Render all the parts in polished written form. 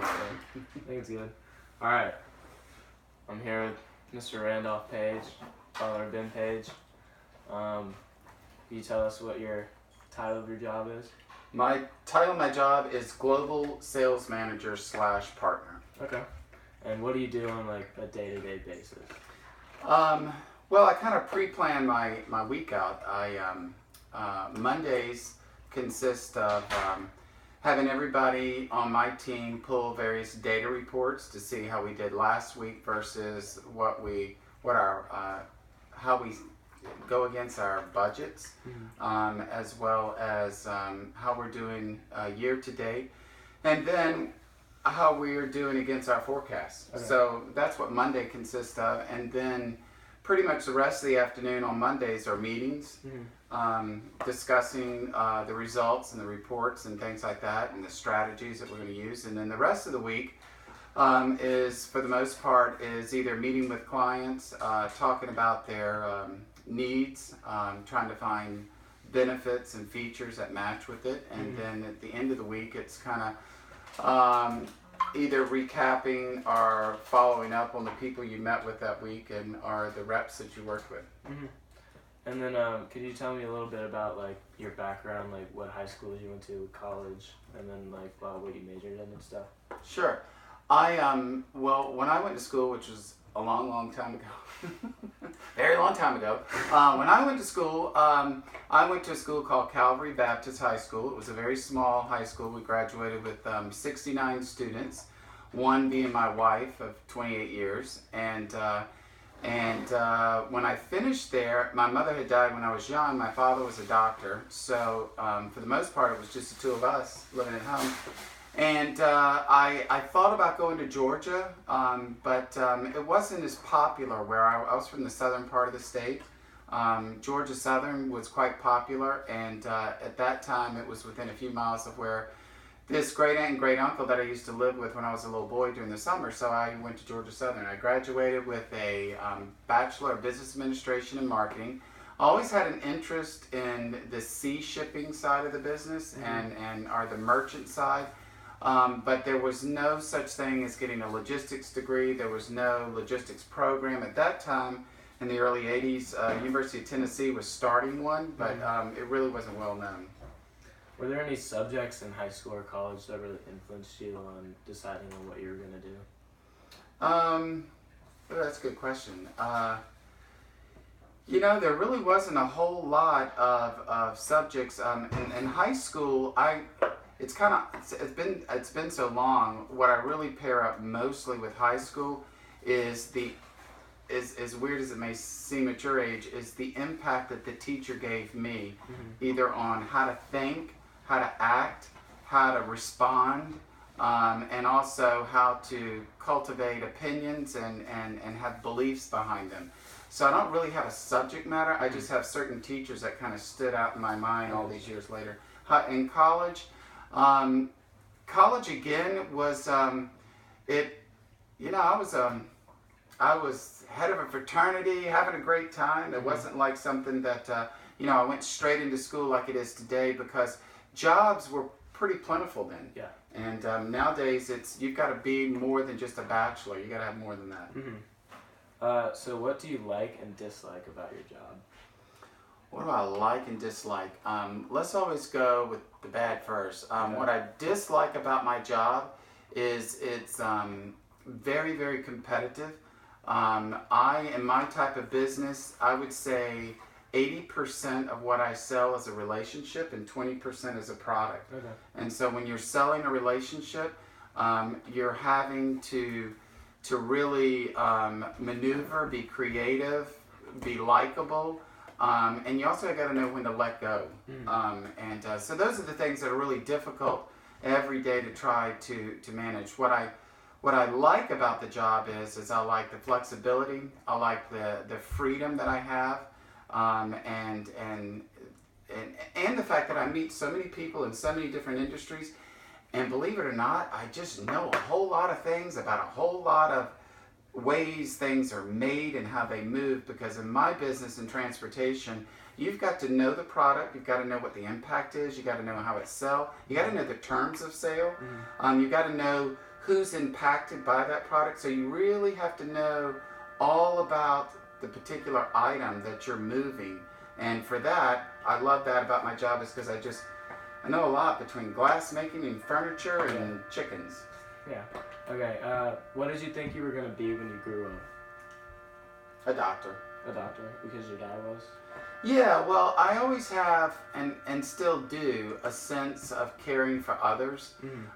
I think it's good. All right. I'm here with Mr. Randolph Page, father of Ben Page. Can you tell us what your title of your job is? My title of my job is Global Sales Manager / Partner. Okay. And what do you do on like a day-to-day basis? Well, I kind of pre-plan my week out. Mondays consist of having everybody on my team pull various data reports to see how we did last week versus how we go against our budgets, as well as how we're doing year to date, and then how we're doing against our forecast. Okay. So that's what Monday consists of, and then pretty much the rest of the afternoon on Mondays are meetings, discussing the results and the reports and things like that, and the strategies that we're going to use. And then the rest of the week is, for the most part, is either meeting with clients, talking about their needs, trying to find benefits and features that match with it, and then at the end of the week, it's kind of either recapping or following up on the people you met with that week and are the reps that you worked with. And then could you tell me a little bit about like your background, like what high schools you went to, college, and then like what you majored in and stuff? Sure. Well, when I went to school, which was a long time ago, very long time ago, when I went to school, I went to a school called Calvary Baptist High School. It was a very small high school. We graduated with 69 students, one being my wife of 28 years. And when I finished there, my mother had died when I was young. My father was a doctor. So for the most part, it was just the two of us living at home. And I thought about going to Georgia, but it wasn't as popular where I was from the southern part of the state. Georgia Southern was quite popular, and at that time it was within a few miles of where this great aunt and great uncle that I used to live with when I was a little boy during the summer. So I went to Georgia Southern. I graduated with a Bachelor of Business Administration and Marketing. I always had an interest in the sea shipping side of the business and the merchant side. But there was no such thing as getting a logistics degree. There was no logistics program. At that time, in the early 80s, University of Tennessee was starting one, but it really wasn't well known. Were there any subjects in high school or college that really influenced you on deciding on what you were going to do? Well, that's a good question. There really wasn't a whole lot of subjects. In high school, it's been so long. What I really pair up mostly with high school is as weird as it may seem at your age, is the impact that the teacher gave me, either on how to think, how to act, how to respond, and also how to cultivate opinions and have beliefs behind them. So I don't really have a subject matter. I just have certain teachers that kind of stood out in my mind all these years later. In college, college again was I was head of a fraternity, having a great time. It wasn't like something that I went straight into school like it is today, because jobs were pretty plentiful then. Yeah. And nowadays you've got to be more than just a bachelor. You got to have more than that. So what do you like and dislike about your job? What do I like and dislike? Let's always go with the bad first. What I dislike about my job is it's very, very competitive. In my type of business, I would say 80% of what I sell is a relationship and 20% is a product. Okay. And so when you're selling a relationship, you're having to really maneuver, be creative, be likable, and you also got to know when to let go. So those are the things that are really difficult every day to try to manage. What I like about the job is I like the flexibility. I like the freedom that I have, and the fact that I meet so many people in so many different industries. And believe it or not, I just know a whole lot of things about a whole lot of ways things are made and how they move, because in my business in transportation, you've got to know the product, you've got to know what the impact is, you got to know how it's sell, you got to know the terms of sale, you got to know who's impacted by that product. So you really have to know all about the particular item that you're moving. And for that, I love that about my job is because I know a lot between glass making and furniture and chickens. Yeah. Okay. What did you think you were gonna be when you grew up? A doctor. A doctor, because your dad was. Yeah, well, I always have and still do a sense of caring for others.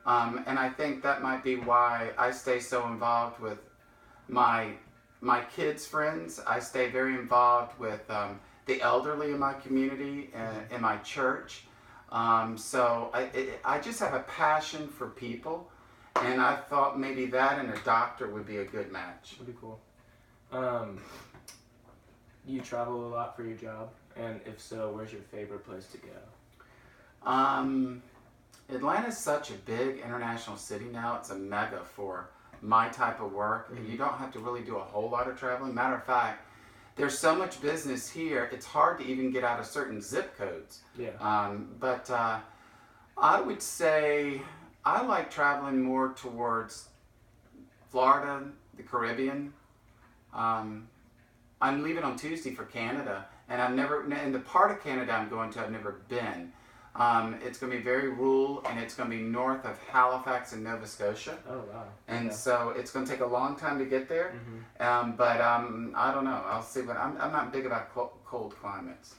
And I think that might be why I stay so involved with my kids' friends. I stay very involved with the elderly in my community and in my church. So I just have a passion for people, and I thought maybe that and a doctor would be a good match. Would be cool. You travel a lot for your job, and if so, where's your favorite place to go? Atlanta's such a big international city now. It's a mega for my type of work. You don't have to really do a whole lot of traveling. Matter of fact, there's so much business here, it's hard to even get out of certain zip codes. Yeah. But I would say I like traveling more towards Florida, the Caribbean. I'm leaving on Tuesday for Canada, and in the part of Canada I'm going to, I've never been. It's going to be very rural, and it's going to be north of Halifax in Nova Scotia. Oh, wow. And Okay. so it's going to take a long time to get there. But I don't know. I'll see. But I'm not big about cold climates.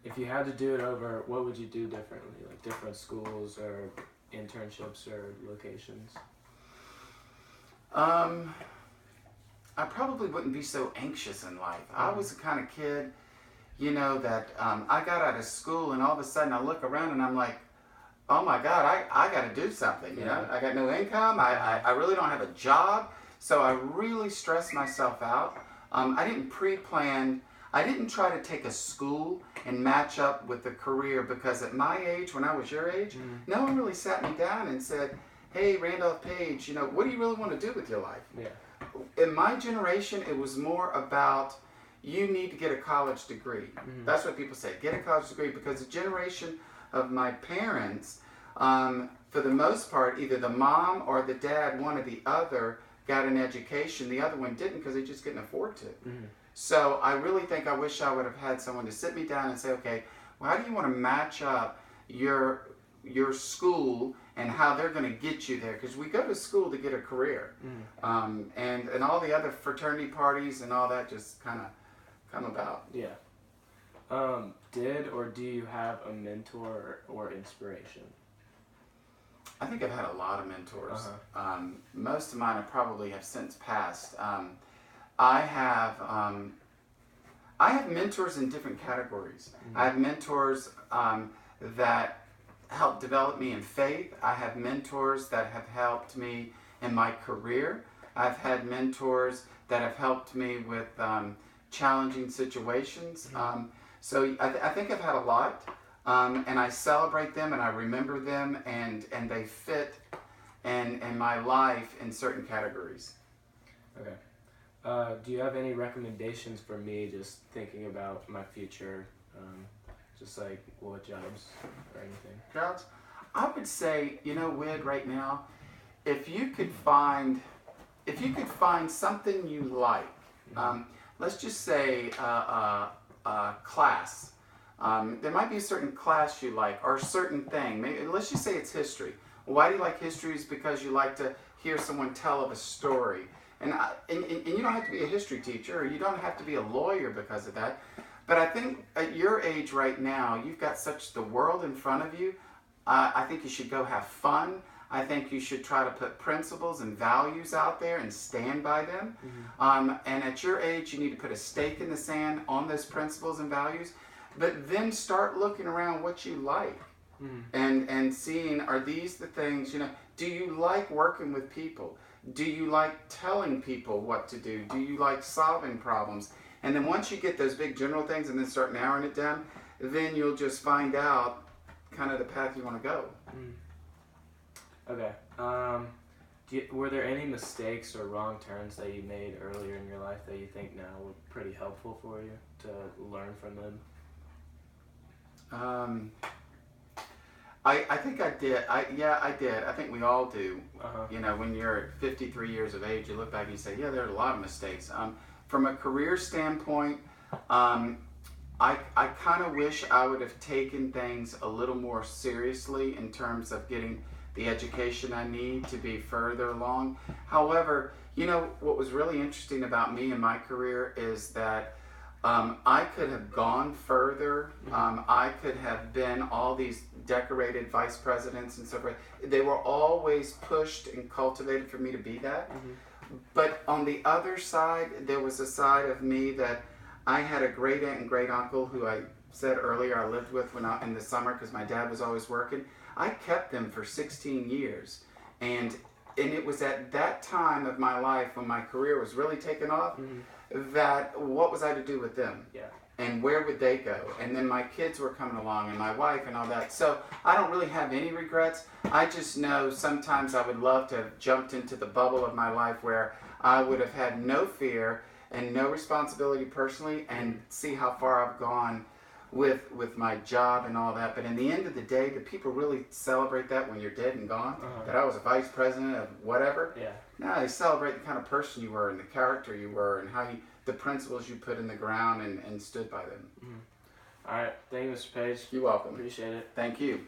If you had to do it over, what would you do differently? Like different schools or internships or locations? I probably wouldn't be so anxious in life. I was the kind of kid, you know, that I got out of school and all of a sudden I look around and I'm like, oh my God, I got to do something. You know, I got no income. I really don't have a job. So I really stressed myself out. I didn't pre-plan. I didn't try to take a school and match up with the career because at my age, when I was your age, no one really sat me down and said, hey, Randolph Page, you know, what do you really want to do with your life? Yeah. In my generation, it was more about you need to get a college degree. That's what people say, get a college degree, because the generation of my parents, for the most part, either the mom or the dad, one or the other, got an education. The other one didn't because they just couldn't afford to. So I really think I wish I would have had someone to sit me down and say, okay, well, how do you want to match up your school and how they're going to get you there, because we go to school to get a career, and all the other fraternity parties and all that just kind of come about. Yeah. Did or do you have a mentor or inspiration? I think I've had a lot of mentors. Most of mine I probably have since passed. I have mentors in different categories. I have mentors that helped develop me in faith. I have mentors that have helped me in my career. I've had mentors that have helped me with challenging situations. So I think I've had a lot, and I celebrate them and I remember them, and they fit in my life in certain categories. Okay. Do you have any recommendations for me just thinking about my future? Just like what jobs or anything? Jobs? I would say, you know, Wig, right now, if you could find something you like, let's just say class. There might be a certain class you like or a certain thing. Maybe, let's just say it's history. Why do you like history? Is because you like to hear someone tell of a story. And you don't have to be a history teacher, or you don't have to be a lawyer because of that. But I think at your age right now, you've got such the world in front of you. I think you should go have fun. I think you should try to put principles and values out there and stand by them. And at your age, you need to put a stake in the sand on those principles and values. But then start looking around what you like and seeing, are these the things, you know, do you like working with people? Do you like telling people what to do? Do you like solving problems? And then once you get those big general things and then start narrowing it down, then you'll just find out kind of the path you want to go. Okay. Were there any mistakes or wrong turns that you made earlier in your life that you think now were pretty helpful for you to learn from them? I think I did. I did. I think we all do. Uh-huh. You know, when you're at 53 years of age, you look back and you say, yeah, there are a lot of mistakes. From a career standpoint, I kind of wish I would have taken things a little more seriously in terms of getting the education I need to be further along. However, you know, what was really interesting about me and my career is that I could have gone further. I could have been all these decorated vice presidents and so forth. They were always pushed and cultivated for me to be that. But on the other side, there was a side of me that I had a great aunt and great uncle who I said earlier I lived with when in the summer because my dad was always working. I kept them for 16 years. And it was at that time of my life when my career was really taking off that what was I to do with them? Yeah. And where would they go? And then my kids were coming along and my wife and all that. So I don't really have any regrets. I just know sometimes I would love to have jumped into the bubble of my life where I would have had no fear and no responsibility personally and see how far I've gone with my job and all that. But in the end of the day, do people really celebrate that when you're dead and gone? That I was a vice president of whatever? Yeah. No, they celebrate the kind of person you were and the character you were and how the principles you put in the ground and stood by them. All right. Thank you, Mr. Page. You're welcome. Appreciate it. Thank you.